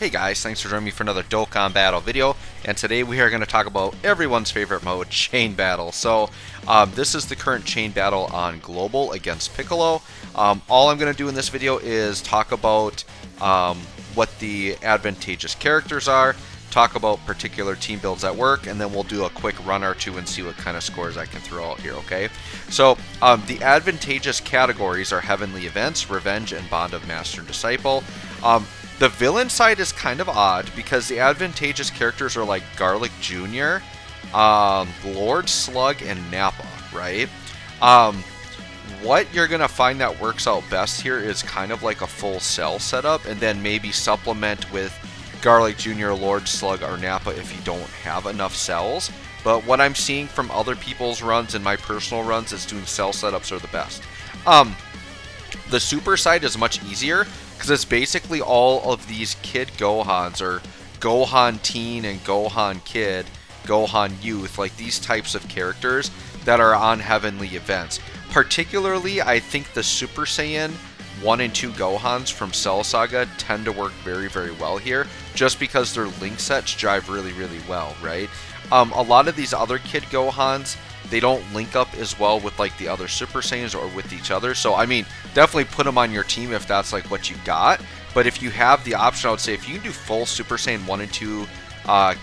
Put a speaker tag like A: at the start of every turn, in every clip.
A: Hey guys, thanks for joining me for another Dokkan Battle video, and today we are going to talk about everyone's favorite mode, Chain Battle. This is the current Chain Battle on Global against Piccolo. All I'm going to do in this video is talk about what the advantageous characters are, talk about particular team builds that work, and then we'll do a quick run or two and see what kind of scores I can throw out here, okay? So, the advantageous categories are Heavenly Events, Revenge, and Bond of Master and Disciple. The villain side is kind of odd because the advantageous characters are like Garlic Jr., Lord Slug, and Nappa, right? What you're going to find that works out best here is kind of like a full cell setup, and then maybe supplement with Garlic Jr., Lord Slug, or Nappa if you don't have enough cells. But what I'm seeing from other people's runs and my personal runs is doing cell setups are the best. The super side is much easier because it's basically all of these Kid Gohan'S, or Gohan Teen and Gohan Kid, Gohan Youth, like these types of characters that are on Heavenly Events. Particularly, I think the Super Saiyan 1 and 2 Gohan'S from Cell Saga tend to work very, very well here, just because their link sets drive really, really well, right? A lot of these other Kid Gohan'S, they don't link up as well with like the other Super Saiyans or with each other. So I mean, definitely put them on your team if that's like what you got. But if you have the option, I would say if you can do full Super Saiyan 1 and 2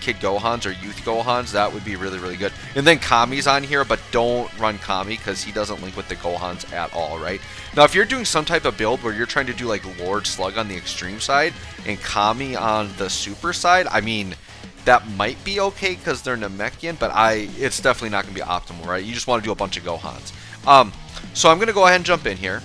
A: Kid Gohan'S or Youth Gohan'S, that would be really, really good. And then Kami's on here, but don't run Kami because he doesn't link with the Gohan'S at all, right? Now, if you're doing some type of build where you're trying to do like Lord Slug on the extreme side and Kami on the super side, I mean, that might be okay because they're Namekian, but it's definitely not going to be optimal, right? You just want to do a bunch of Gohan'S. So I'm going to go ahead and jump in here.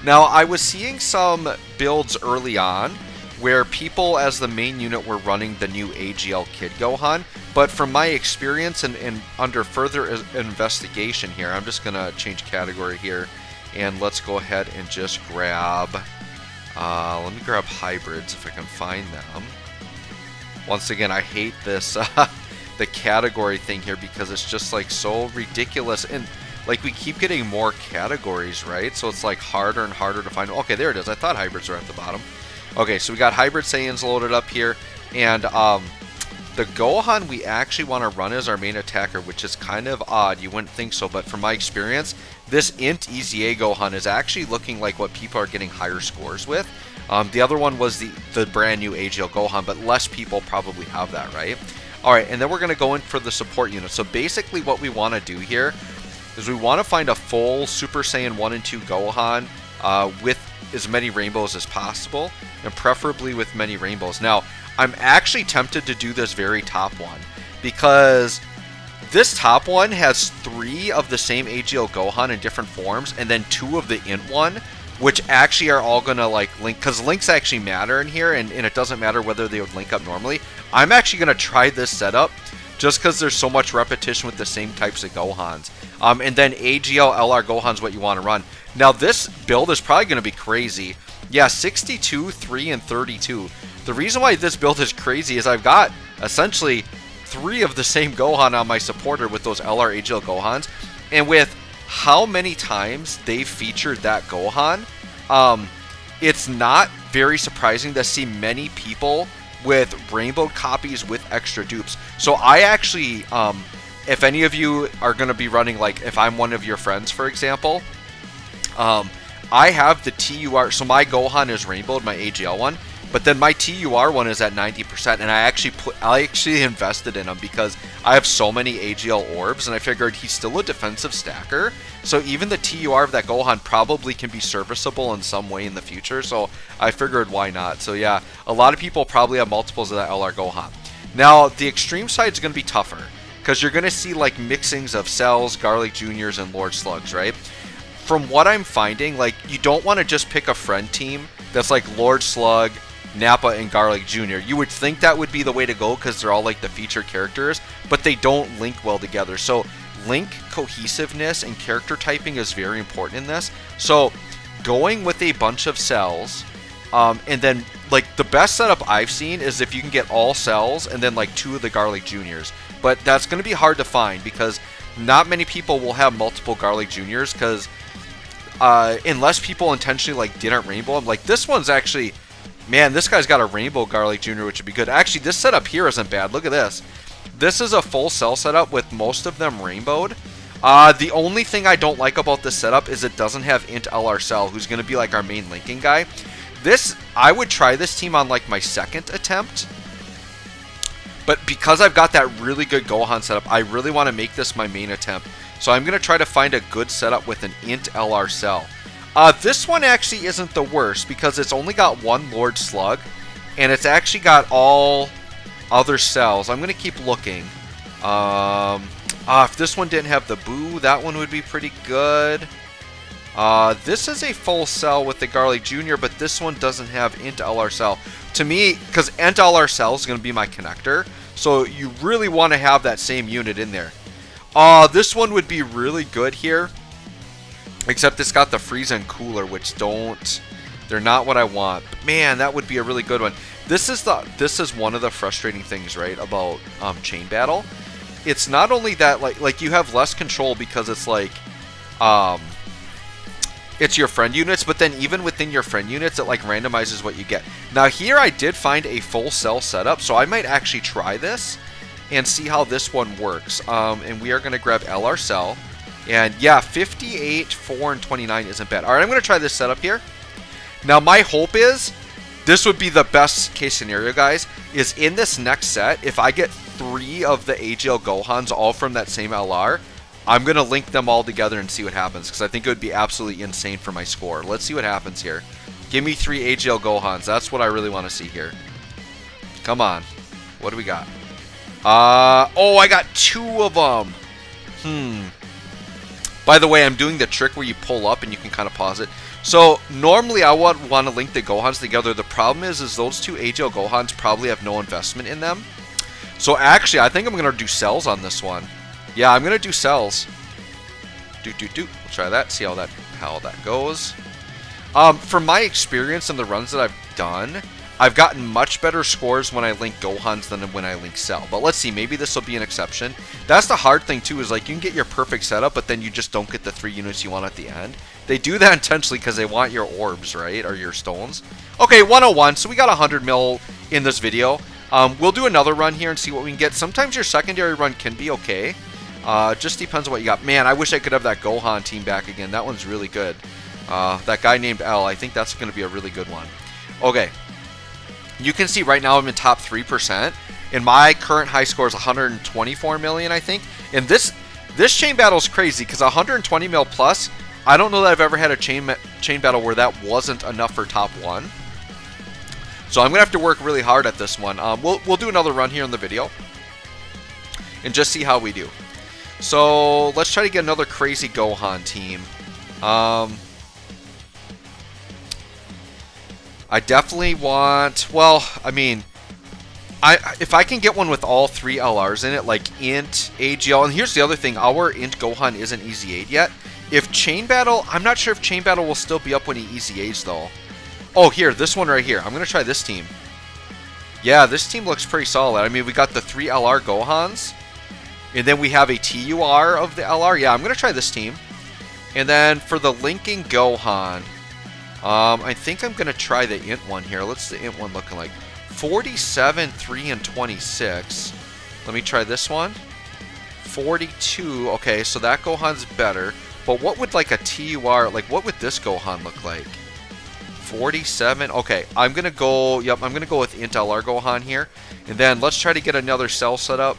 A: Now, I was seeing some builds early on where people as the main unit were running the new AGL Kid Gohan, but from my experience and under further investigation here, I'm just going to change category here, and let's go ahead and just grab, let me grab hybrids if I can find them. Once again, I hate this, the category thing here because it's just like so ridiculous, and like we keep getting more categories, right? So it's like harder and harder to find. Okay, there it is. I thought hybrids were at the bottom. Okay, so we got Hybrid Saiyans loaded up here, and the Gohan we actually want to run as our main attacker, which is kind of odd. You wouldn't think so, but from my experience, this Int EZA Gohan is actually looking like what people are getting higher scores with. The other one was the brand new AGL Gohan, but less people probably have that, right? Alright, and then we're going to go in for the support unit. So basically what we want to do here is we want to find a full Super Saiyan 1 and 2 Gohan with as many rainbows as possible, and preferably with many rainbows. Now, I'm actually tempted to do this very top one, because this top one has 3 of the same AGL Gohan in different forms, and then 2 of the Int one, which actually are all going to like link, because links actually matter in here, and it doesn't matter whether they would link up normally. I'm actually going to try this setup, just because there's so much repetition with the same types of Gohans. And then AGL LR Gohan's what you want to run. Now this build is probably going to be crazy. Yeah, 62, 3, and 32. The reason why this build is crazy is I've got essentially 3 of the same Gohan on my supporter with those LR AGL Gohans. And with how many times they've featured that Gohan, it's not very surprising to see many people with rainbow copies with extra dupes. So I actually, if any of you are going to be running, like if I'm one of your friends, for example, I have the TUR, so my Gohan is rainbowed, my AGL one, but then my TUR one is at 90%, and I actually invested in him because I have so many AGL orbs, and I figured he's still a defensive stacker, so even the TUR of that Gohan probably can be serviceable in some way in the future, so I figured why not. So yeah, a lot of people probably have multiples of that LR Gohan. Now, the extreme side is going to be tougher, because you're going to see like mixings of Cells, Garlic Juniors, and Lord Slugs, right? From what I'm finding, like, you don't want to just pick a friend team that's like Lord Slug, Nappa, and Garlic Jr. You would think that would be the way to go because they're all like the featured characters, but they don't link well together. So link cohesiveness and character typing is very important in this. So going with a bunch of cells, and then like the best setup I've seen is if you can get all cells and then like 2 of the Garlic Juniors. But that's going to be hard to find because not many people will have multiple Garlic Juniors, because unless people intentionally like didn't rainbow them. Like this one's actually Man, this guy's got a Rainbow Garlic Jr., which would be good. Actually, this setup here isn't bad. Look at this. This is a full cell setup with most of them rainbowed. The only thing I don't like about this setup is it doesn't have Int LR Cell, who's going to be like our main linking guy. I would try this team on like my second attempt. But because I've got that really good Gohan setup, I really want to make this my main attempt. So I'm going to try to find a good setup with an Int LR Cell. This one actually isn't the worst because it's only got one Lord Slug. And it's actually got all other cells. I'm going to keep looking. If this one didn't have the Boo, that one would be pretty good. This is a full cell with the Garlic Jr., but this one doesn't have Int LR Cell. To me, because Int LR Cell is going to be my connector, so you really want to have that same unit in there. This one would be really good here, except it's got the Freeze and Cooler, which they're not what I want. But man, that would be a really good one. This is one of the frustrating things, right, about Chain Battle. It's not only that, like you have less control because it's like, it's your friend units, but then even within your friend units, it like randomizes what you get. Now here I did find a full cell setup, so I might actually try this and see how this one works. And we are going to grab LR Cell. And yeah, 58, 4, and 29 isn't bad. All right, I'm going to try this setup here. Now my hope is, this would be the best case scenario, guys, is in this next set, if I get 3 of the AGL Gohan's all from that same LR, I'm going to link them all together and see what happens, because I think it would be absolutely insane for my score. Let's see what happens here. Give me 3 AGL Gohan's. That's what I really want to see here. Come on. What do we got? Oh, I got 2 of them. By the way, I'm doing the trick where you pull up and you can kind of pause it. So, normally I would want to link the Gohan's together. The problem is those 2 AGL Gohan's probably have no investment in them. So actually, I think I'm going to do cells on this one. Yeah, I'm going to do cells. We'll try that, see how that goes. From my experience in the runs that I've done, I've gotten much better scores when I link Gohan's than when I link Cell. But let's see, maybe this will be an exception. That's the hard thing too, is like you can get your perfect setup, but then you just don't get the 3 units you want at the end. They do that intentionally because they want your orbs, right? Or your stones. Okay, 101, so we got 100 mil in this video. We'll do another run here and see what we can get. Sometimes your secondary run can be okay. Just depends on what you got. Man, I wish I could have that Gohan team back again. That one's really good. That guy named L, I think that's going to be a really good one. Okay. You can see right now I'm in top 3%. And my current high score is 124 million, I think. And this chain battle is crazy because 120 mil plus, I don't know that I've ever had a chain battle where that wasn't enough for top 1. So I'm going to have to work really hard at this one. We'll do another run here in the video and just see how we do. So let's try to get another crazy Gohan team. I definitely want, well, I mean, if I can get one with all 3 LRs in it, like Int, AGL, and here's the other thing, our Int Gohan isn't Easy 8 yet. If Chain Battle, I'm not sure if Chain Battle will still be up when he Easy 8s though. Oh, here, this one right here. I'm going to try this team. Yeah, this team looks pretty solid. I mean, we got the 3 LR Gohans. And then we have a TUR of the LR. Yeah, I'm going to try this team. And then for the linking Gohan, I think I'm going to try the Int one here. What's the Int one looking like? 47, 3, and 26. Let me try this one. 42. Okay, so that Gohan's better. But what would like a TUR, like what would this Gohan look like? 47. Okay, I'm going to go, yep, I'm going to go with Int LR Gohan here. And then let's try to get another cell set up.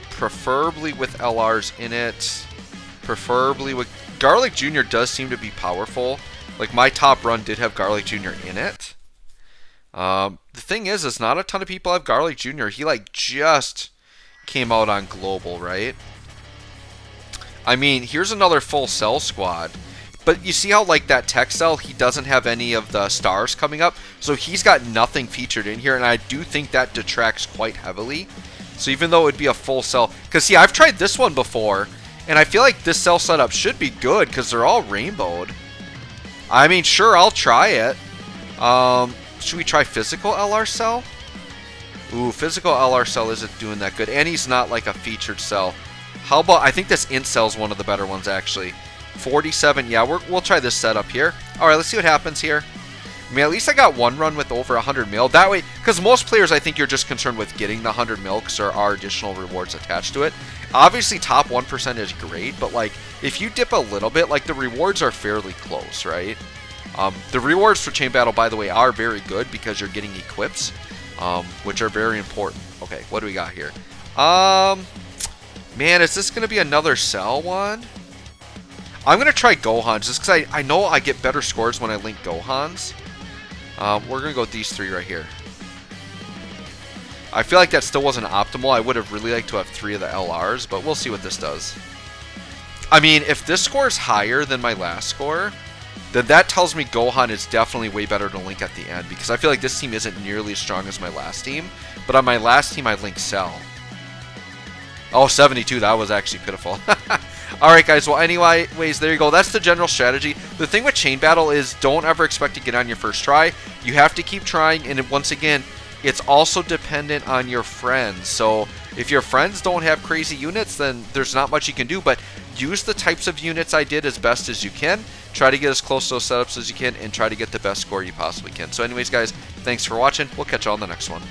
A: Preferably with LRs in it. Preferably with... Garlic Jr. does seem to be powerful. Like, my top run did have Garlic Jr. in it. The thing is not a ton of people have Garlic Jr. He, like, just came out on Global, right? I mean, here's another full cell squad. But you see how, like, that tech cell, he doesn't have any of the stars coming up. So he's got nothing featured in here, and I do think that detracts quite heavily. So even though it would be a full cell... Because, see, I've tried this one before, and I feel like this cell setup should be good, because they're all rainbowed. I mean, sure, I'll try it. Should we try physical LR cell? Ooh, physical LR cell isn't doing that good, and he's not, like, a featured cell. How about... I think this Int cell is one of the better ones, actually. 47. Yeah, we'll try this setup here. All right, let's see what happens here. I mean, at least I got one run with over 100 mil. That way, because most players, I think you're just concerned with getting the 100 mil because there are additional rewards attached to it. Obviously, top 1% is great, but like if you dip a little bit, like the rewards are fairly close, right? The rewards for Chain Battle, by the way, are very good because you're getting equips, which are very important. Okay, what do we got here? Man, is this going to be another sell one? I'm going to try Gohan'S just because I know I get better scores when I link Gohan'S. We're going to go with these three right here. I feel like that still wasn't optimal. I would have really liked to have 3 of the LRs, but we'll see what this does. I mean, if this score is higher than my last score, then that tells me Gohan is definitely way better to link at the end, because I feel like this team isn't nearly as strong as my last team. But on my last team, I linked Cell. Oh, 72. That was actually pitiful. Alright, guys. Well, anyways, there you go. That's the general strategy. The thing with Chain Battle is don't ever expect to get on your first try. You have to keep trying, and once again, it's also dependent on your friends. So if your friends don't have crazy units, then there's not much you can do, but use the types of units I did as best as you can. Try to get as close to those setups as you can, and try to get the best score you possibly can. So anyways, guys, thanks for watching. We'll catch you on the next one.